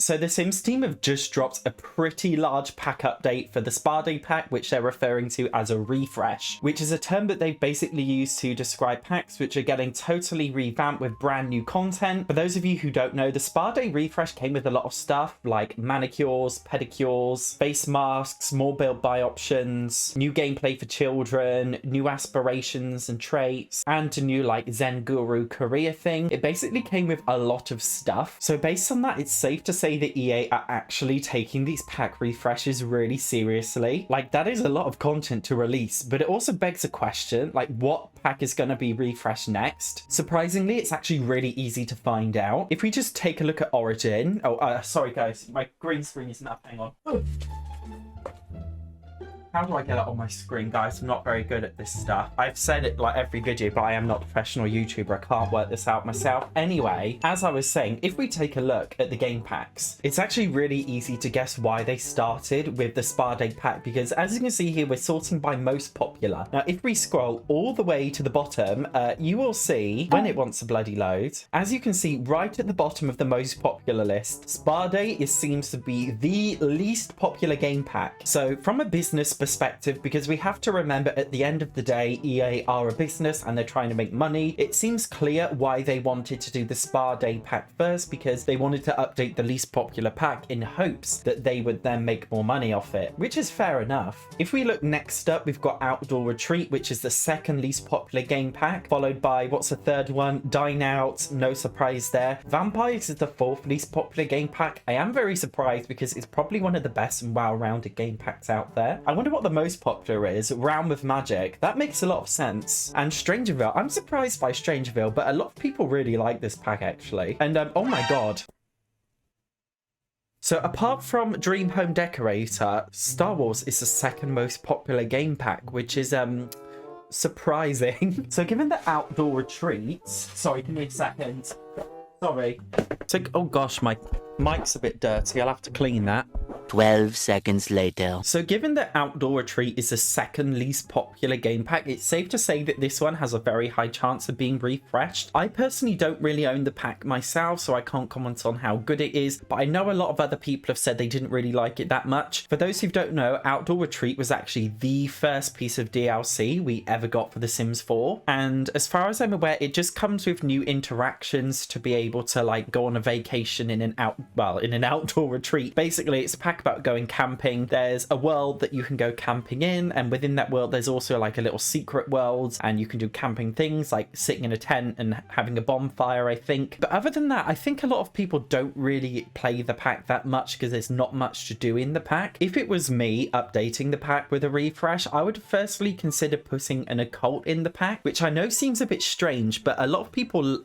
So the Sims team have just dropped a pretty large pack update for the Spa Day pack, which they're referring to as a refresh, which is a term that they've basically used to describe packs which are getting totally revamped with brand new content. For those of you who don't know, the Spa Day refresh came with a lot of stuff like manicures, pedicures, face masks, more build buy options, new gameplay for children, new aspirations and traits, and a new like Zen Guru career thing. It basically came with a lot of stuff. So based on that, it's safe to say that EA are actually taking these pack refreshes really seriously. Like, that is a lot of content to release, but it also begs a question, like, what pack is going to be refreshed next? Surprisingly, it's actually really easy to find out. If we just take a look at Origin. Sorry guys, my green screen isn't up. Hang on. How do I get it on my screen, guys? I'm not very good at this stuff. I've said it like every video, but I am not a professional YouTuber. I can't work this out myself. Anyway, as I was saying, if we take a look at the game packs, it's actually really easy to guess why they started with the Spa Day pack, because as you can see here, we're sorting by most popular. Now, if we scroll all the way to the bottom, you will see, when it wants to bloody load, as you can see right at the bottom of the most popular list, Spa Day seems to be the least popular game pack. So from a business perspective, because we have to remember at the end of the day, EA are a business and they're trying to make money, it seems clear why they wanted to do the Spa Day pack first, because they wanted to update the least popular pack in hopes that they would then make more money off it, which is fair enough. If we look next up, we've got Outdoor Retreat, which is the second least popular game pack, followed by, what's the third one? Dine Out, no surprise there. Vampires is the fourth least popular game pack. I am very surprised because it's probably one of the best and well-rounded game packs out there. I wonder what the most popular is. Realm of Magic. That makes a lot of sense. And Strangerville. I'm surprised by Strangerville, but a lot of people really like this pack actually. And oh my god. So apart from Dream Home Decorator, Star Wars is the second most popular game pack, which is surprising. So given the Outdoor Retreats, sorry, give me a second. Sorry. So, oh gosh, my mic's a bit dirty. I'll have to clean that. 12 seconds later. So given that Outdoor Retreat is the second least popular game pack, it's safe to say that this one has a very high chance of being refreshed. I personally don't really own the pack myself, so I can't comment on how good it is, but I know a lot of other people have said they didn't really like it that much. For those who don't know, Outdoor Retreat was actually the first piece of DLC we ever got for The Sims 4, and as far as I'm aware, it just comes with new interactions to be able to like go on a vacation in an outdoor retreat. Basically, it's a pack about going camping. There's a world that you can go camping in, and within that world there's also like a little secret world, and you can do camping things like sitting in a tent and having a bonfire, I think. But other than that, I think a lot of people don't really play the pack that much because there's not much to do in the pack. If it was me updating the pack with a refresh, I would firstly consider putting an occult in the pack, which I know seems a bit strange, but a lot of people...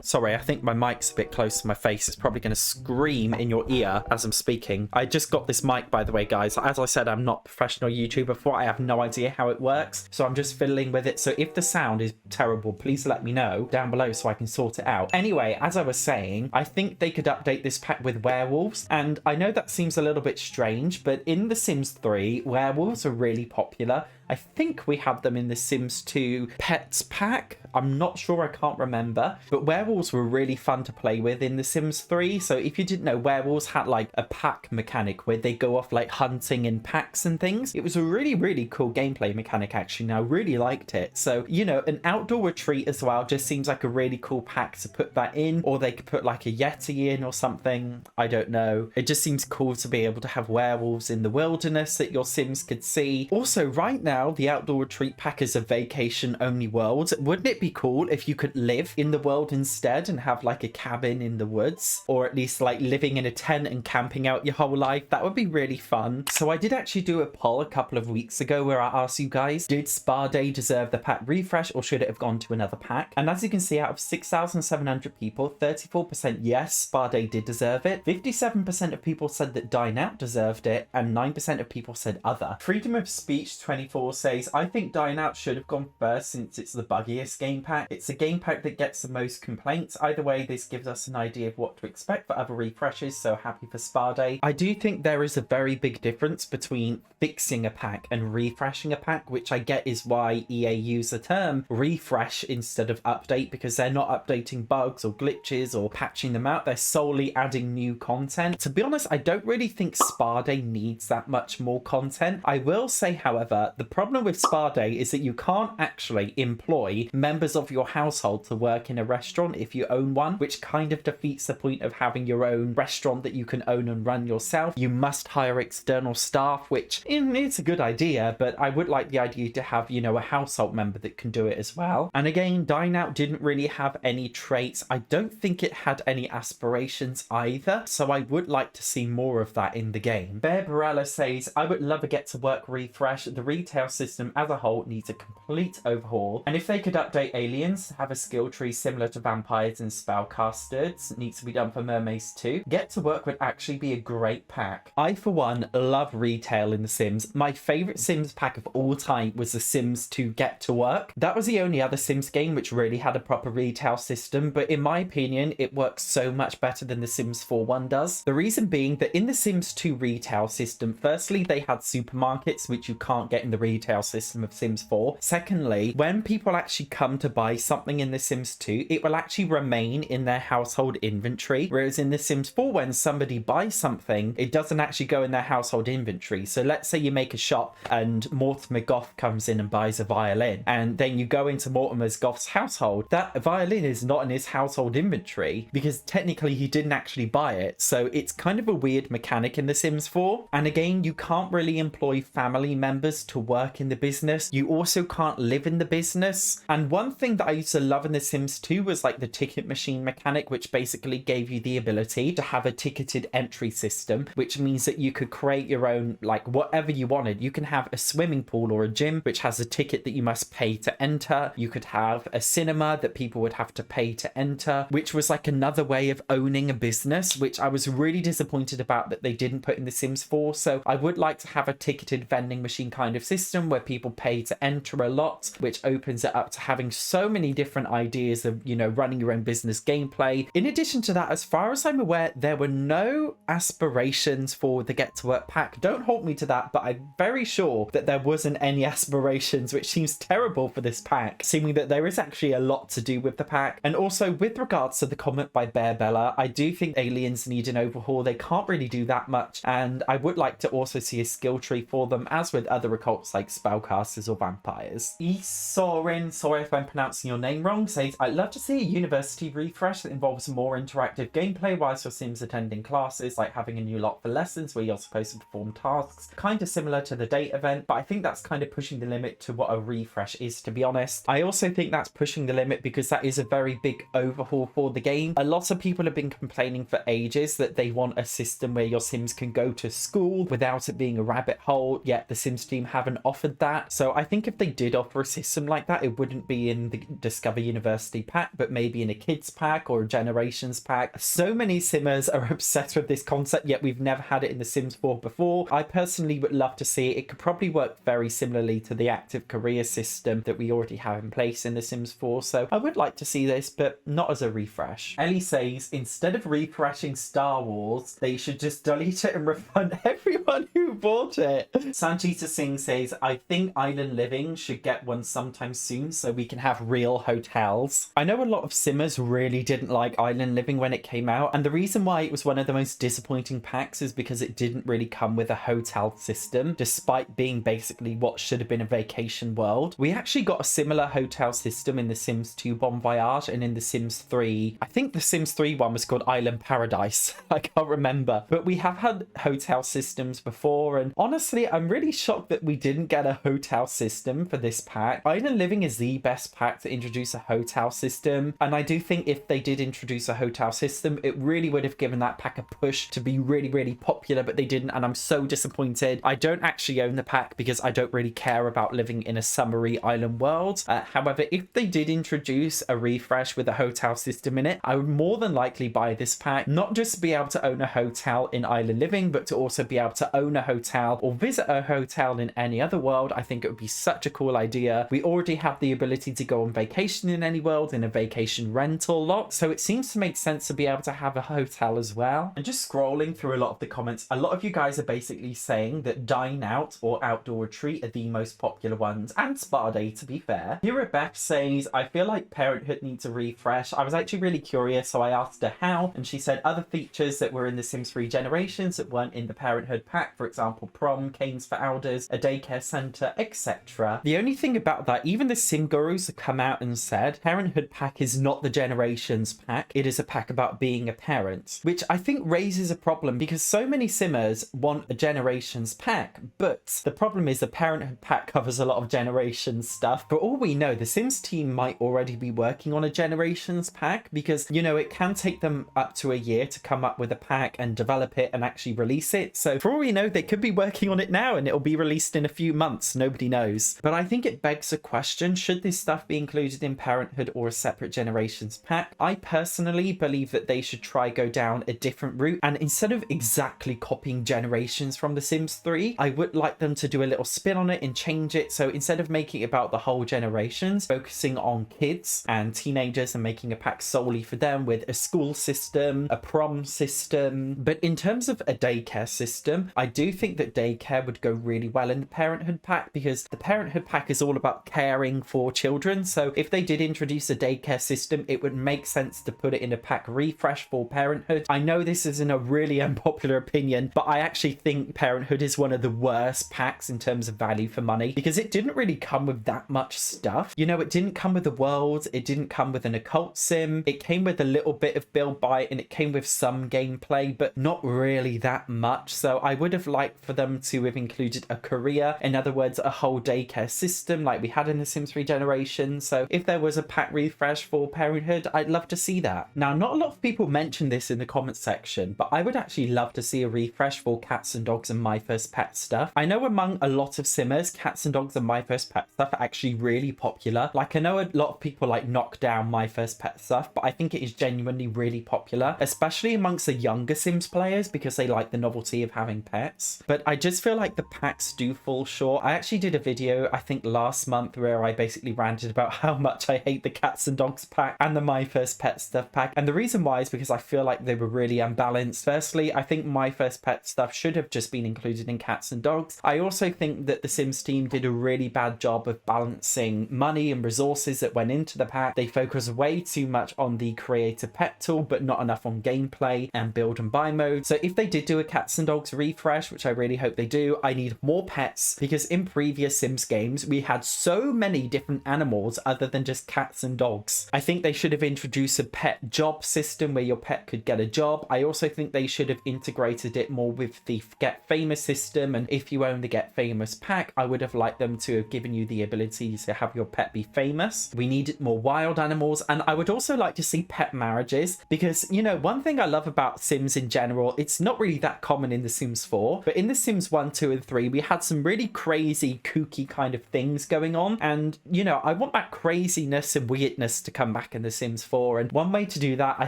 Sorry, I think my mic's a bit close to my face. It's probably going to scream in your ear as I'm speaking. I just got this mic, by the way, guys. As I said, I'm not a professional YouTuber before. I have no idea how it works, so I'm just fiddling with it. So if the sound is terrible, please let me know down below so I can sort it out. Anyway, as I was saying, I think they could update this pack with werewolves, and I know that seems a little bit strange, but in The Sims 3, werewolves are really popular. I think we have them in the Sims 2 Pets pack. I'm not sure, I can't remember. But werewolves were really fun to play with in the Sims 3. So if you didn't know, werewolves had like a pack mechanic where they go off like hunting in packs and things. It was a really, really cool gameplay mechanic actually, and I really liked it. So, you know, an Outdoor Retreat as well just seems like a really cool pack to put that in. Or they could put like a Yeti in or something. I don't know. It just seems cool to be able to have werewolves in the wilderness that your Sims could see. Also, right now, the Outdoor Retreat pack is a vacation only world. Wouldn't it be cool if you could live in the world instead and have like a cabin in the woods, or at least like living in a tent and camping out your whole life? That would be really fun. So I did actually do a poll a couple of weeks ago where I asked you guys, did Spa Day deserve the pack refresh or should it have gone to another pack? And as you can see, out of 6,700 people, 34% yes, Spa Day did deserve it. 57% of people said that Dine Out deserved it, and 9% of people said other. Freedom of speech 24 4 says, I think Dine should have gone first since it's the buggiest game pack. It's a game pack that gets the most complaints. Either way, this gives us an idea of what to expect for other refreshes, so happy for Spa Day. I do think there is a very big difference between fixing a pack and refreshing a pack, which I get is why EA use the term refresh instead of update, because they're not updating bugs or glitches or patching them out. They're solely adding new content. To be honest, I don't really think Spa Day needs that much more content. I will say, however, the problem with Spa Day is that you can't actually employ members of your household to work in a restaurant if you own one, which kind of defeats the point of having your own restaurant that you can own and run yourself. You must hire external staff, which it's a good idea, but I would like the idea to have, you know, a household member that can do it as well. And again, Dine Out didn't really have any traits. I don't think it had any aspirations either, so I would like to see more of that in the game. Bear Barella says, I would love a get to work refresh. The retail system as a whole needs a complete overhaul, and if they could update aliens to have a skill tree similar to vampires and spellcasters, needs to be done for mermaids too. Get to work would actually be a great pack. I for one love retail in The Sims. My favorite Sims pack of all time was The Sims 2 Get to Work. That was the only other Sims game which really had a proper retail system, but in my opinion it works so much better than The Sims 4 one does. The reason being that in The Sims 2 retail system, firstly they had supermarkets which you can't get in the retail system of Sims 4. Secondly, when people actually come to buy something in The Sims 2, it will actually remain in their household inventory, whereas in The Sims 4 when somebody buys something, it doesn't actually go in their household inventory. So let's say you make a shop and Mortimer Goth comes in and buys a violin, and then you go into Mortimer Goth's household. That violin is not in his household inventory because technically he didn't actually buy it. So it's kind of a weird mechanic in The Sims 4. And again, you can't really employ family members to work in the business. You also can't live in the business. And one thing that I used to love in The Sims 2 was like the ticket machine mechanic, which basically gave you the ability to have a ticketed entry system, which means that you could create your own, like whatever you wanted. You can have a swimming pool or a gym which has a ticket that you must pay to enter. You could have a cinema that people would have to pay to enter, which was like another way of owning a business, which I was really disappointed about that they didn't put in The Sims 4. So I would like to have a ticketed vending machine kind of system where people pay to enter a lot, which opens it up to having so many different ideas of, you know, running your own business gameplay. In addition to that, as far as I'm aware, there were no aspirations for the Get to Work pack. Don't hold me to that, but I'm very sure that there wasn't any aspirations, which seems terrible for this pack, seeming that there is actually a lot to do with the pack. And also with regards to the comment by Bear Bella, I do think aliens need an overhaul. They can't really do that much, and I would like to also see a skill tree for them, as with other occults like spellcasters or vampires. Isorin, sorry if I'm pronouncing your name wrong, says, I'd love to see a university refresh that involves more interactive gameplay whilst your Sims attending classes, like having a new lot for lessons where you're supposed to perform tasks, kind of similar to the date event, but I think that's kind of pushing the limit to what a refresh is, to be honest. I also think that's pushing the limit because that is a very big overhaul for the game. A lot of people have been complaining for ages that they want a system where your Sims can go to school without it being a rabbit hole, yet the Sims team haven't offered that. So I think if they did offer a system like that, it wouldn't be in the Discover University pack, but maybe in a kids pack or a generations pack. So many Simmers are obsessed with this concept, yet we've never had it in The Sims 4 before. I personally would love to see it. It could probably work very similarly to the active career system that we already have in place in The Sims 4, so I would like to see this, but not as a refresh. Ellie says, instead of refreshing Star Wars, they should just delete it and refund everyone who bought it. Sanjita Singh says, I think Island Living should get one sometime soon so we can have real hotels. I know a lot of Simmers really didn't like Island Living when it came out, and the reason why it was one of the most disappointing packs is because it didn't really come with a hotel system, despite being basically what should have been a vacation world. We actually got a similar hotel system in The Sims 2 Bon Voyage and in The Sims 3. I think The Sims 3 one was called Island Paradise. I can't remember. But we have had hotel systems before, and honestly, I'm really shocked that we didn't get a hotel system for this pack. Island Living is the best pack to introduce a hotel system, and I do think if they did introduce a hotel system, it really would have given that pack a push to be really, really popular, but they didn't, and I'm so disappointed. I don't actually own the pack because I don't really care about living in a summery island world. However, if they did introduce a refresh with a hotel system in it, I would more than likely buy this pack, not just to be able to own a hotel in Island Living, but to also be able to own a hotel or visit a hotel in any other world, I think it would be such a cool idea. We already have the ability to go on vacation in any world in a vacation rental lot, so it seems to make sense to be able to have a hotel as well. And just scrolling through a lot of the comments, a lot of you guys are basically saying that Dine Out or Outdoor Retreat are the most popular ones, and Spa Day, to be fair. Here Beth says, I feel like Parenthood needs a refresh. I was actually really curious, so I asked her how, and she said other features that were in the Sims 3 generations that weren't in the Parenthood pack, for example prom, canes for elders, a daycare centre, etc. The only thing about that, even the sim gurus have come out and said Parenthood pack is not the generations pack, it is a pack about being a parent, which I think raises a problem because so many simmers want a generations pack, but the problem is the Parenthood pack covers a lot of generations stuff. For all we know, the Sims team might already be working on a generations pack because, you know, it can take them up to a year to come up with a pack and develop it and actually release it. So for all we know, they could be working on it now and it'll be released in a few months. Nobody knows. But I think it begs a question, should this stuff be included in Parenthood or a separate generations pack? I personally believe that they should try go down a different route, and instead of exactly copying generations from The Sims 3, I would like them to do a little spin on it and change it. So instead of making it about the whole generations, focusing on kids and teenagers and making a pack solely for them with a school system, a prom system. But in terms of a daycare system, I do think that daycare would go really well in the Parenthood pack because the Parenthood pack is all about caring for children. So if they did introduce a daycare system, it would make sense to put it in a pack refresh for Parenthood. I know this isn't a really unpopular opinion, but I actually think Parenthood is one of the worst packs in terms of value for money because it didn't really come with that much stuff. You know, it didn't come with a world, it didn't come with an occult sim, it came with a little bit of build buy and it came with some gameplay, but not really that much. So I would have liked for them to have included a career, in other words, a whole daycare system like we had in the Sims 3 generation. So if there was a pack refresh for Parenthood, I'd love to see that. Now, not a lot of people mention this in the comments section, but I would actually love to see a refresh for cats and dogs and My First Pet stuff. I know among a lot of simmers, cats and dogs and My First Pet stuff are actually really popular. Like, I know a lot of people like knock down My First Pet stuff, but I think it is genuinely really popular, especially amongst the younger Sims players because they like the novelty of having pets. But I just feel like the packs do fall short. I actually did a video, I think last month, where I basically ranted about how much I hate the cats and dogs pack and the My First Pet stuff pack. And the reason why is because I feel like they were really unbalanced. Firstly, I think My First Pet stuff should have just been included in cats and dogs. I also think that the Sims team did a really bad job of balancing money and resources that went into the pack. They focus way too much on the creative pet tool, but not enough on gameplay and build and buy mode. So if they did do a cats and dogs refresh, which I really hope they do, I need more pets because in previous Sims games, we had so many different animals other than just cats and dogs. I think they should have introduced a pet job system where your pet could get a job. I also think they should have integrated it more with the Get Famous system, and if you own the Get Famous pack, I would have liked them to have given you the ability to have your pet be famous. We needed more wild animals, and I would also like to see pet marriages because, you know, one thing I love about Sims in general, it's not really that common in The Sims 4, but in The Sims 1, 2, and 3, we had some really crazy, kooky kind of things going on, and, you know, I want that craziness and weirdness to come back in The Sims 4, and one way to do that I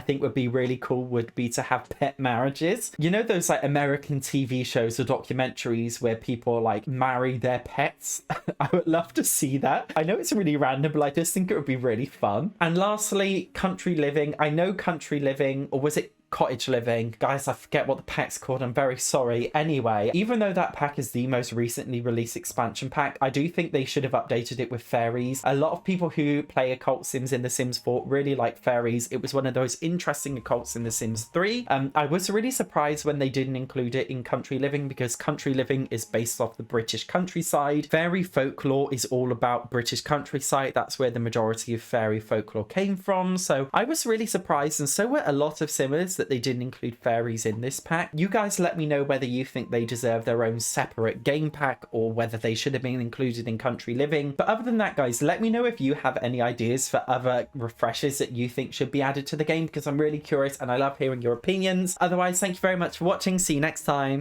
think would be really cool would be to have pet marriages. You know those like American TV shows or documentaries where people like marry their pets? I would love to see that. I know it's really random, but I just think it would be really fun. And lastly, country living. I know country living, or was it cottage living? Guys, I forget what the pack's called. I'm very sorry. Anyway, even though that pack is the most recently released expansion pack, I do think they should have updated it with Fairies. A lot of people who play occult sims in The Sims 4 really like Fairies. It was one of those interesting occults in The Sims 3. I was really surprised when they didn't include it in country living because country living is based off the British countryside. Fairy folklore is all about British countryside. That's where the majority of fairy folklore came from. So I was really surprised, and so were a lot of simmers, that they didn't include fairies in this pack. You guys let me know whether you think they deserve their own separate game pack or whether they should have been included in country living. But other than that, guys, let me know if you have any ideas for other refreshes that you think should be added to the game because I'm really curious and I love hearing your opinions. Otherwise, thank you very much for watching. See you next time.